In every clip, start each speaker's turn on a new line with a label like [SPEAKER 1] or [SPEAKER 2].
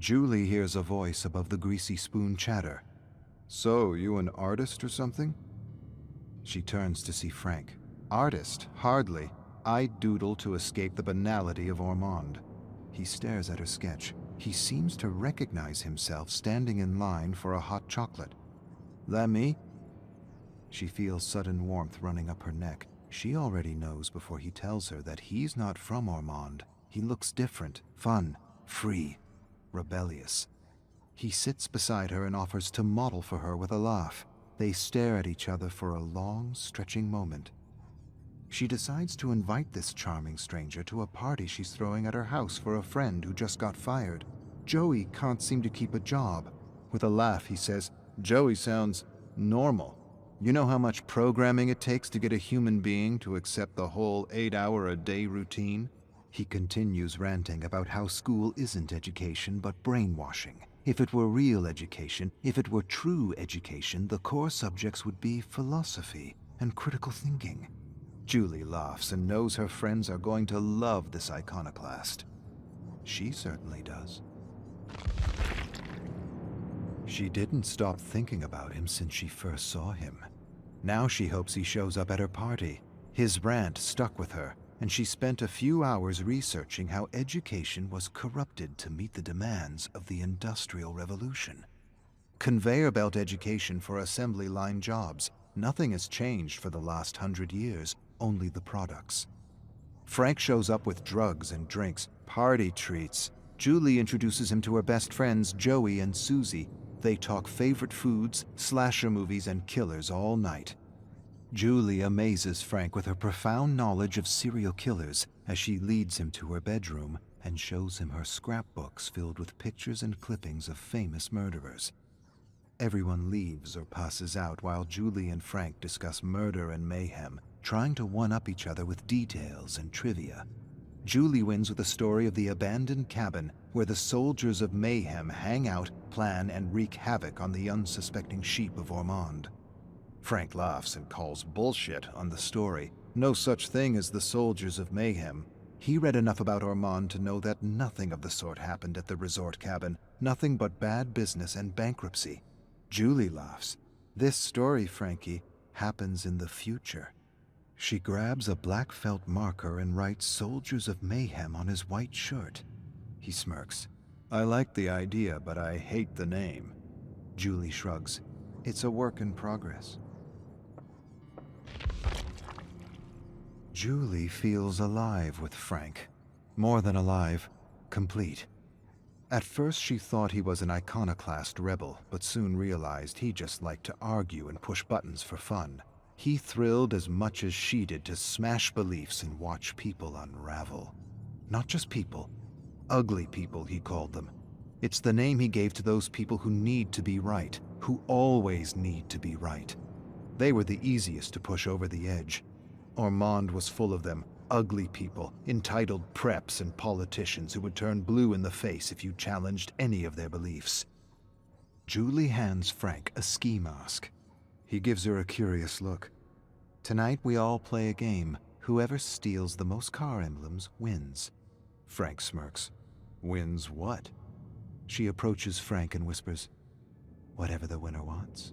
[SPEAKER 1] Julie hears a voice above the greasy spoon chatter. "So, you an artist or something?" She turns to see Frank. "Artist? Hardly. I doodle to escape the banality of Ormond." He stares at her sketch. He seems to recognize himself standing in line for a hot chocolate. "That me?" She feels sudden warmth running up her neck. She already knows before he tells her that he's not from Ormond. He looks different, fun, free, rebellious. He sits beside her and offers to model for her with a laugh. They stare at each other for a long, stretching moment. She decides to invite this charming stranger to a party she's throwing at her house for a friend who just got fired. Joey can't seem to keep a job. With a laugh, he says, "Joey sounds normal. You know how much programming it takes to get a human being to accept the whole 8-hour-a-day routine?" He continues ranting about how school isn't education but brainwashing. If it were real education, if it were true education, the core subjects would be philosophy and critical thinking. Julie laughs and knows her friends are going to love this iconoclast. She certainly does. She didn't stop thinking about him since she first saw him. Now she hopes he shows up at her party. His rant stuck with her, and she spent a few hours researching how education was corrupted to meet the demands of the Industrial Revolution. Conveyor belt education for assembly line jobs. Nothing has changed for the last 100 years, only the products. Frank shows up with drugs and drinks, party treats. Julie introduces him to her best friends, Joey and Susie. They talk favorite foods, slasher movies, and killers all night. Julie amazes Frank with her profound knowledge of serial killers as she leads him to her bedroom and shows him her scrapbooks filled with pictures and clippings of famous murderers. Everyone leaves or passes out while Julie and Frank discuss murder and mayhem, trying to one-up each other with details and trivia. Julie wins with a story of the abandoned cabin where the soldiers of Mayhem hang out, plan, and wreak havoc on the unsuspecting sheep of Ormond. Frank laughs and calls bullshit on the story. No such thing as the soldiers of Mayhem. He read enough about Ormond to know that nothing of the sort happened at the resort cabin, nothing but bad business and bankruptcy. Julie laughs. "This story, Frankie, happens in the future." She grabs a black felt marker and writes "Soldiers of Mayhem" on his white shirt. He smirks. "I like the idea, but I hate the name." Julie shrugs. "It's a work in progress." Julie feels alive with Frank. More than alive, complete. At first she thought he was an iconoclast rebel, but soon realized he just liked to argue and push buttons for fun. He thrilled as much as she did to smash beliefs and watch people unravel. Not just people. Ugly people, he called them. It's the name he gave to those people who need to be right, who always need to be right. They were the easiest to push over the edge. Ormond was full of them, ugly people, entitled preps and politicians who would turn blue in the face if you challenged any of their beliefs. Julie hands Frank a ski mask. He gives her a curious look. "Tonight we all play a game. Whoever steals the most car emblems wins." Frank smirks. "Wins what?" She approaches Frank and whispers, "Whatever the winner wants."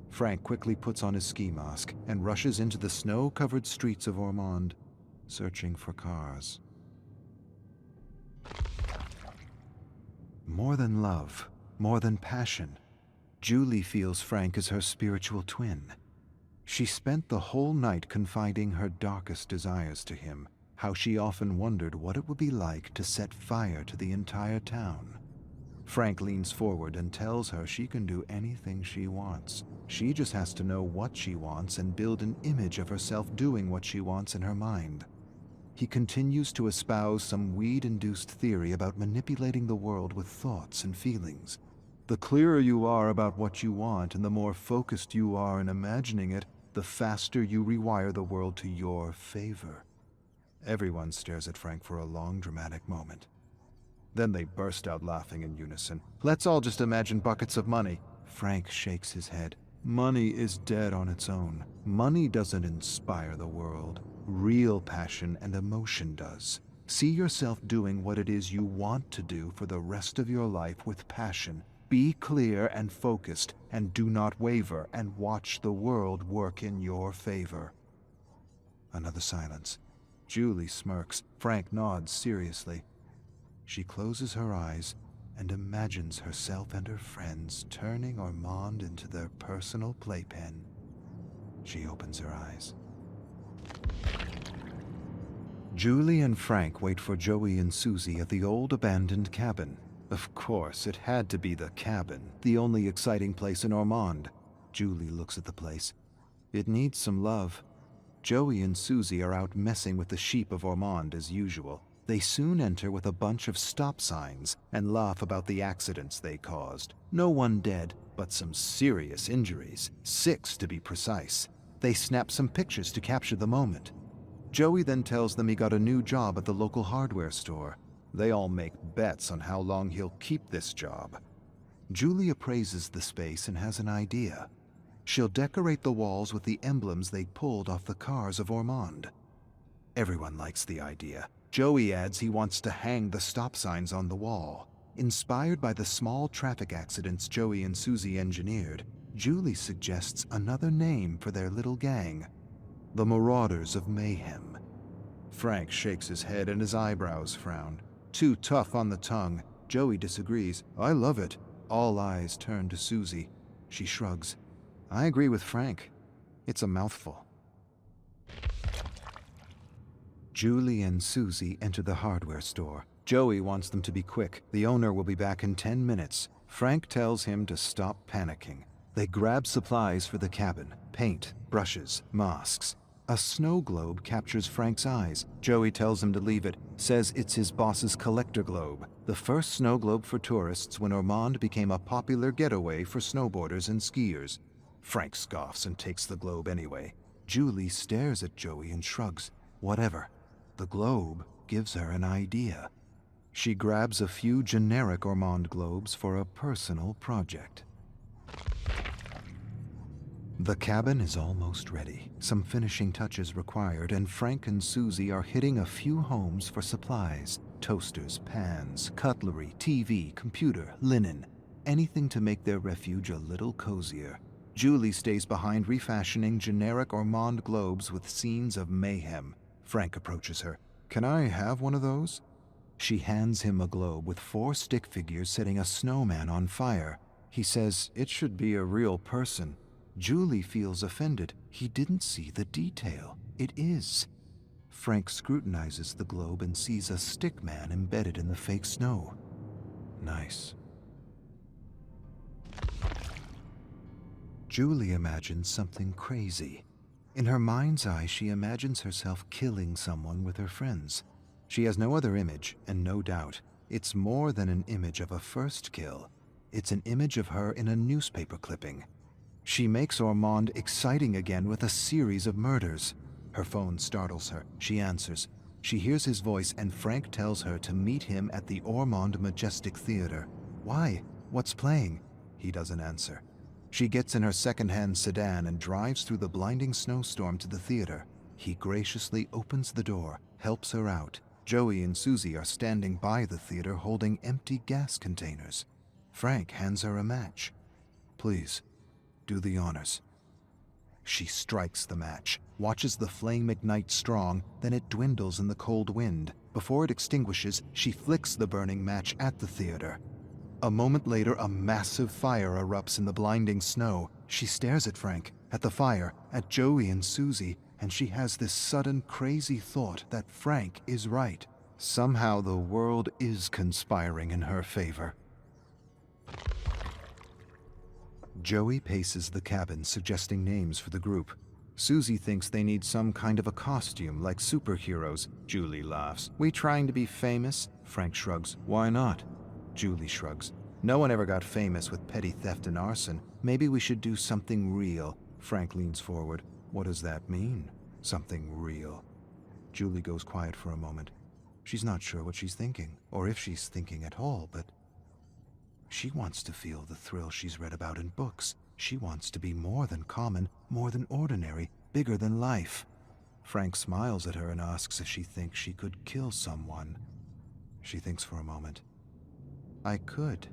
[SPEAKER 1] Frank quickly puts on his ski mask and rushes into the snow-covered streets of Ormond, searching for cars. More than love, more than passion, Julie feels Frank as her spiritual twin. She spent the whole night confiding her darkest desires to him, how she often wondered what it would be like to set fire to the entire town. Frank leans forward and tells her she can do anything she wants. She just has to know what she wants and build an image of herself doing what she wants in her mind. He continues to espouse some weed-induced theory about manipulating the world with thoughts and feelings. The clearer you are about what you want and the more focused you are in imagining it, the faster you rewire the world to your favor. Everyone stares at Frank for a long, dramatic moment. Then they burst out laughing in unison. "Let's all just imagine buckets of money." Frank shakes his head. "Money is dead on its own. Money doesn't inspire the world. Real passion and emotion does. See yourself doing what it is you want to do for the rest of your life with passion. Be clear and focused, and do not waver, and watch the world work in your favor." Another silence. Julie smirks. Frank nods seriously. She closes her eyes and imagines herself and her friends turning Ormond into their personal playpen. She opens her eyes. Julie and Frank wait for Joey and Susie at the old abandoned cabin. Of course, it had to be the cabin, the only exciting place in Ormond. Julie looks at the place. It needs some love. Joey and Susie are out messing with the sheep of Ormond as usual. They soon enter with a bunch of stop signs and laugh about the accidents they caused. No one dead, but some serious injuries, 6 to be precise. They snap some pictures to capture the moment. Joey then tells them he got a new job at the local hardware store. They all make bets on how long he'll keep this job. Julie appraises the space and has an idea. She'll decorate the walls with the emblems they pulled off the cars of Ormond. Everyone likes the idea. Joey adds he wants to hang the stop signs on the wall. Inspired by the small traffic accidents Joey and Susie engineered, Julie suggests another name for their little gang: the Marauders of Mayhem. Frank shakes his head and his eyebrows frown. Too tough on the tongue. Joey disagrees. "I love it." All eyes turn to Susie. She shrugs. "I agree with Frank. It's a mouthful." Julie and Susie enter the hardware store. Joey wants them to be quick. The owner will be back in 10 minutes. Frank tells him to stop panicking. They grab supplies for the cabin: paint, brushes, masks. A snow globe captures Frank's eyes. Joey tells him to leave it, says it's his boss's collector globe, the first snow globe for tourists when Ormond became a popular getaway for snowboarders and skiers. Frank scoffs and takes the globe anyway. Julie stares at Joey and shrugs. Whatever. The globe gives her an idea. She grabs a few generic Ormond globes for a personal project. The cabin is almost ready. Some finishing touches required, and Frank and Susie are hitting a few homes for supplies: toasters, pans, cutlery, TV, computer, linen, anything to make their refuge a little cozier. Julie stays behind refashioning generic Ormond globes with scenes of mayhem. Frank approaches her. "Can I have one of those?" She hands him a globe with 4 stick figures setting a snowman on fire. He says it should be a real person. Julie feels offended. He didn't see the detail. It is. Frank scrutinizes the globe and sees a stick man embedded in the fake snow. Nice. Julie imagines something crazy. In her mind's eye, she imagines herself killing someone with her friends. She has no other image, and no doubt, it's more than an image of a first kill. It's an image of her in a newspaper clipping. She makes Ormond exciting again with a series of murders. Her phone startles her. She answers. She hears his voice, and Frank tells her to meet him at the Ormond Majestic Theater. Why? What's playing? He doesn't answer. She gets in her second-hand sedan and drives through the blinding snowstorm to the theater. He graciously opens the door, helps her out. Joey and Susie are standing by the theater holding empty gas containers. Frank hands her a match. "Please, do the honors." She strikes the match, watches the flame ignite strong, then it dwindles in the cold wind. Before it extinguishes, she flicks the burning match at the theater. A moment later, a massive fire erupts in the blinding snow. She stares at Frank, at the fire, at Joey and Susie, and she has this sudden crazy thought that Frank is right. Somehow the world is conspiring in her favor. Joey paces the cabin, suggesting names for the group. Susie thinks they need some kind of a costume, like superheroes. Julie laughs. "We trying to be famous?" Frank shrugs. "Why not?" Julie shrugs. "No one ever got famous with petty theft and arson. Maybe we should do something real." Frank leans forward. "What does that mean? Something real?" Julie goes quiet for a moment. She's not sure what she's thinking, or if she's thinking at all, but she wants to feel the thrill she's read about in books. She wants to be more than common, more than ordinary, bigger than life. Frank smiles at her and asks if she thinks she could kill someone. She thinks for a moment. I could.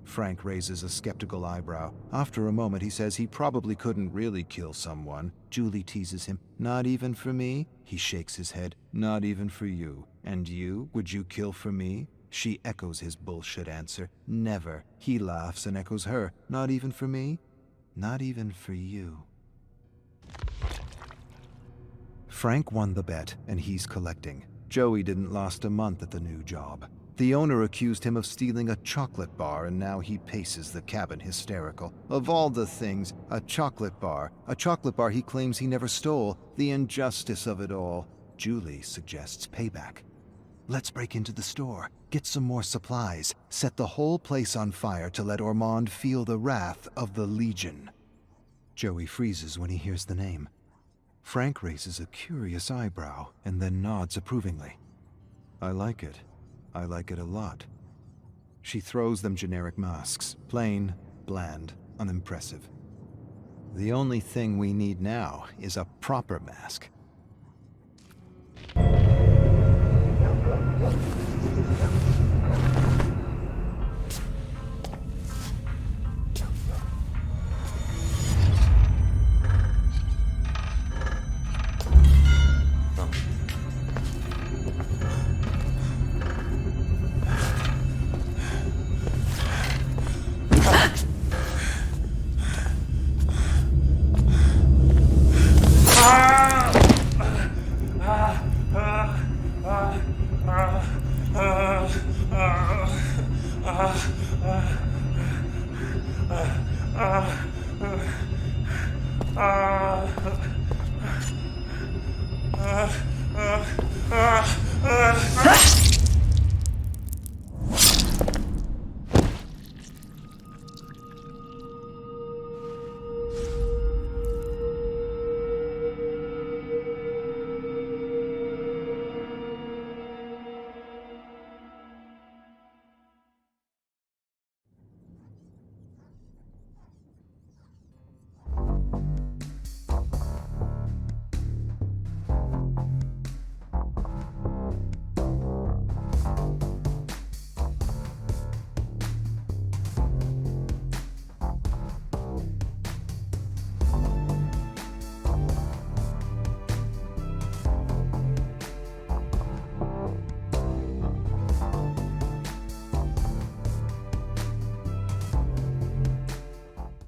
[SPEAKER 1] Frank raises a skeptical eyebrow. After a moment, he says he probably couldn't really kill someone. Julie teases him. Not even for me? He shakes his head. Not even for you. And you? Would you kill for me? She echoes his bullshit answer. Never. He laughs and echoes her. Not even for me? Not even for you. Frank won the bet, and he's collecting. Joey didn't last a month at the new job. The owner accused him of stealing a chocolate bar, and now he paces the cabin hysterical. Of all the things, a chocolate bar he claims he never stole. The injustice of it all. Julie suggests payback. Let's break into the store, get some more supplies, set the whole place on fire to let Ormond feel the wrath of the Legion. Joey freezes when he hears the name. Frank raises a curious eyebrow and then nods approvingly. I like it. I like it a lot. She throws them generic masks. Plain, bland, unimpressive. The only thing we need now is a proper mask.